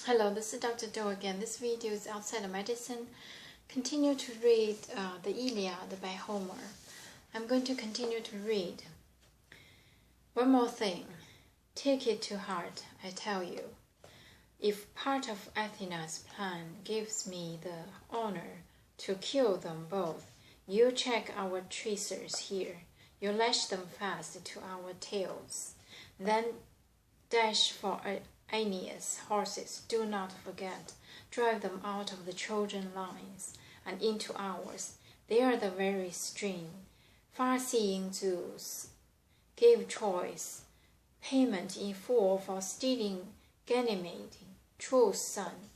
Hello, this is Dr. Do again. This video is outside of medicine. Continue to read the Iliad by Homer. I'm going to continue to read. One more thing. Take it to heart, I tell you. If part of Athena's plan gives me the honor to kill them both, you check our tracers here. You lash them fast to our tails. Then dash for Aeneas' horses. Do not forget. Drive them out of the Trojan lines and into ours. They are the very stream. Far-seeing Zeus gave choice payment in full for stealing Ganymede, Troy's son,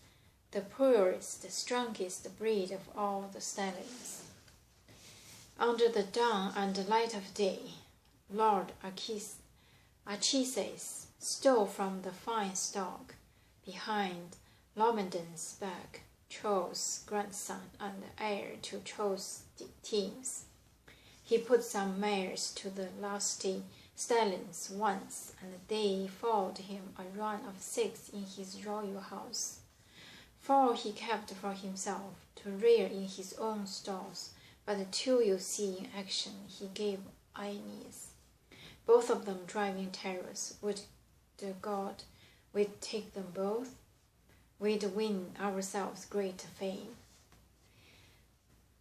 the purest, strongest breed of all the stallions. Under the dawn and the light of day, Lord Anchises stole from the fine stock behind Laomedon's back, Troy's grandson and heir to Troy's teams. He put some mares to the lusty stallions once, and they followed him a run of 6 in his royal house. 4 he kept for himself to rear in his own stalls, but the 2 you see in action he gave Aeneas. Both of them driving terrors. Would the god we'd take them both? We'd win ourselves great fame.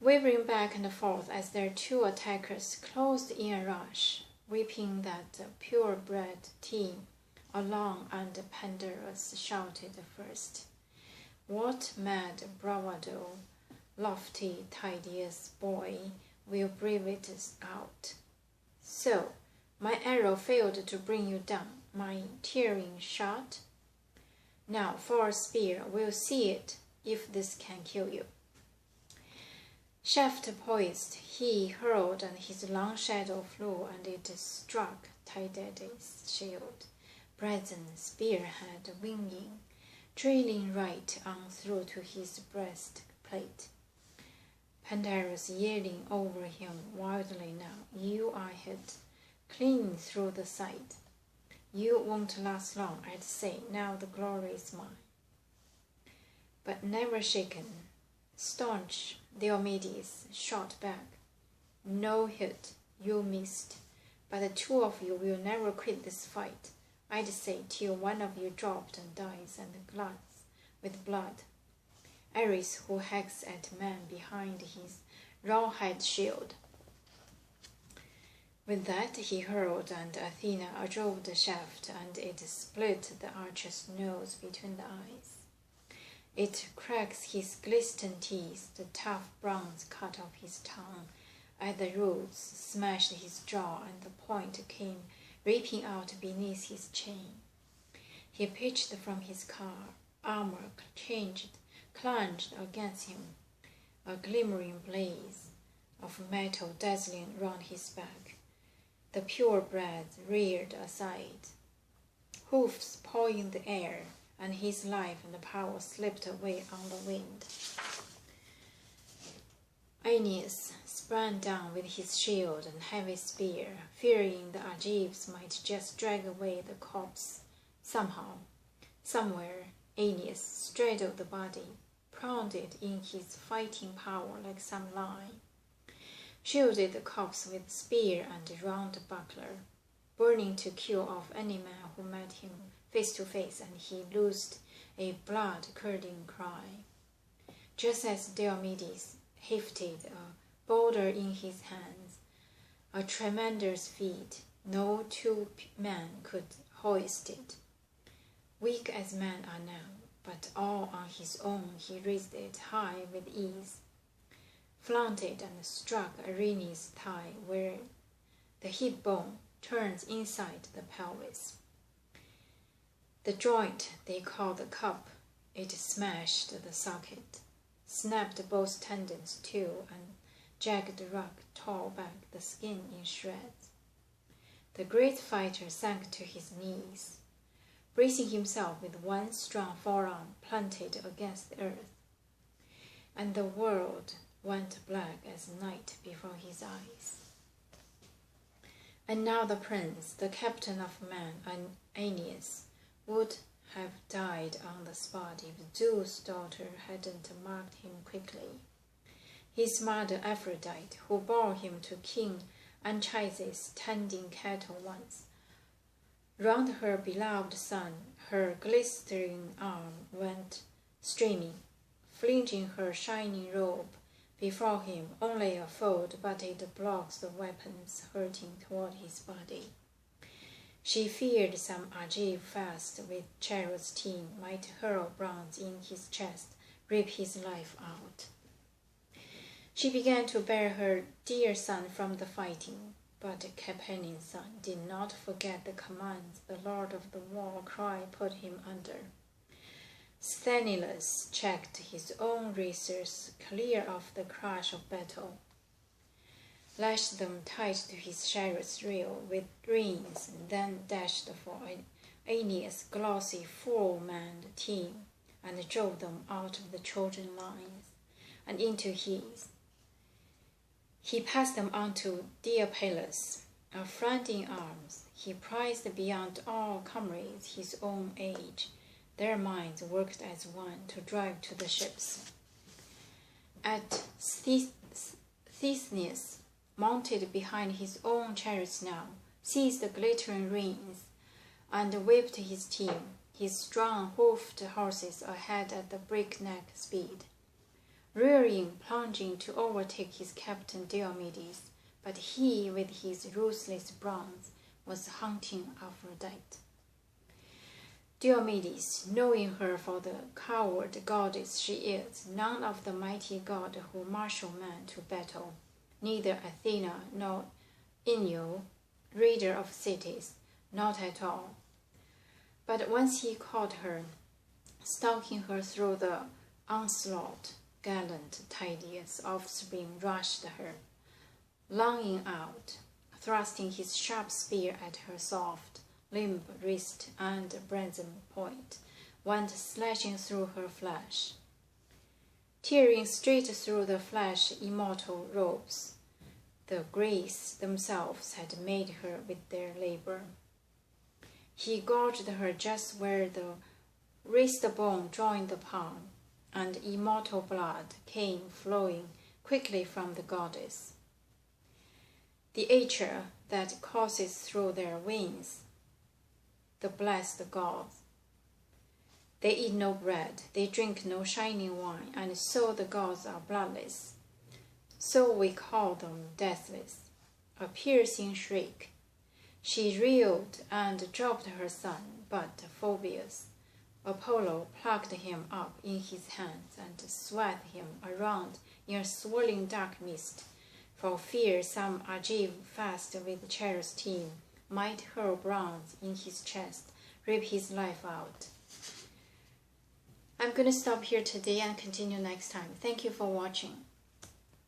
Wavering back and forth as their 2 attackers closed in a rush, whipping that purebred team along, and Pandarus shouted first. What mad bravado, lofty Tydeus boy, will brave it out? So, my arrow failed to bring you down, my tearing shot? Now for a spear, we'll see it, if this can kill you. Shaft poised, he hurled, and his long shadow flew, and it struck Tydeus' shield. Brazen spearhead winging, trailing right on through to his breastplate. Pandarus yelling over him wildly now. You are hit, clean through the side. You won't last long, I'd say. Now the glory is mine. But never shaken, staunch Diomedes shot back. No hit, you missed. But the 2 of you will never quit this fight, I'd say, till one of you dropped and dies and glads with blood. Ares, who hacks at man behind his rawhide shield. With that he hurled, and Athena drove the shaft, and it split the archer's nose between the eyes. It cracks his glistening teeth, the tough bronze cut off his tongue at the roots, smashed his jaw, and the point came ripping out beneath his chin. He pitched from his car, armor plunged against him, a glimmering blaze of metal dazzling round his back. The purebred reared aside, hoofs pawing the air, and his life and power slipped away on the wind. Aeneas sprang down with his shield and heavy spear, fearing the Argives might just drag away the corpse somehow. Somewhere, Aeneas straddled the body, pronged it in his fighting power like some lion, shielded the corpse with spear and round buckler, burning to kill off any man who met him face to face, and he loosed a blood-curdling cry. Just as Diomedes hefted a boulder in his hands, a tremendous feat, no 2 men could hoist it. Weak as men are now, but all on his own, he raised it high with ease, flaunted and struck Arene's thigh, where the hip bone turns inside the pelvis. The joint they call the cup, it smashed the socket, snapped both tendons too, and jagged rock tore back the skin in shreds. The great fighter sank to his knees, bracing himself with one strong forearm planted against the earth, and the world went black as night before his eyes. And now the prince, the captain of men, and Aeneas, would have died on the spot if Zeus' daughter hadn't marked him quickly. His mother Aphrodite, who bore him to King Anchises tending cattle once, round her beloved son, her glistering arm went streaming, flinging her shining robe before him. Only a fold, but it blocks the weapons hurting toward his body. She feared some Argive fast with chariot's team might hurl bronze in his chest, rip his life out. She began to bear her dear son from the fighting, but Capanean's son did not forget the commands the Lord of the War cry put him under. Sthenelus checked his own racers clear of the crash of battle, lashed them tight to his chariot's rail with reins, then dashed for Aeneas' glossy four-manned team and drove them out of the Trojan lines and into his. He passed them on to Deipylus, a friend in arms. He prized beyond all comrades his own age. Their minds worked as one to drive to the ships. At Theseus, mounted behind his own chariots now, seized the glittering reins and whipped his team, his strong hoofed horses ahead at the breakneck speed, rearing, plunging to overtake his captain Diomedes, but he, with his ruthless bronze, was hunting Aphrodite. Diomedes, knowing her for the coward goddess she is, none of the mighty god who marshal men to battle, neither Athena nor Ino, raider of cities, not at all. But once he caught her, stalking her through the onslaught, gallant Tydeus' offspring rushed her, lunging out, thrusting his sharp spear at her soft, limp wrist and brazen point, went slashing through her flesh, tearing straight through the flesh immortal robes. The Greeks themselves had made her with their labor. He gorged her just where the wrist bone joined the palm, and immortal blood came flowing quickly from the goddess. The aether that courses through their veins, the blessed gods. They eat no bread, they drink no shining wine, and so the gods are bloodless. So we call them deathless. A piercing shriek. She reeled and dropped her son, but Phoebus, Apollo, plucked him up in his hands and swept him around in a swirling dark mist, for fear some Argive fast with chariot's team might hurl bronze in his chest, rip his life out. I'm going to stop here today and continue next time. Thank you for watching.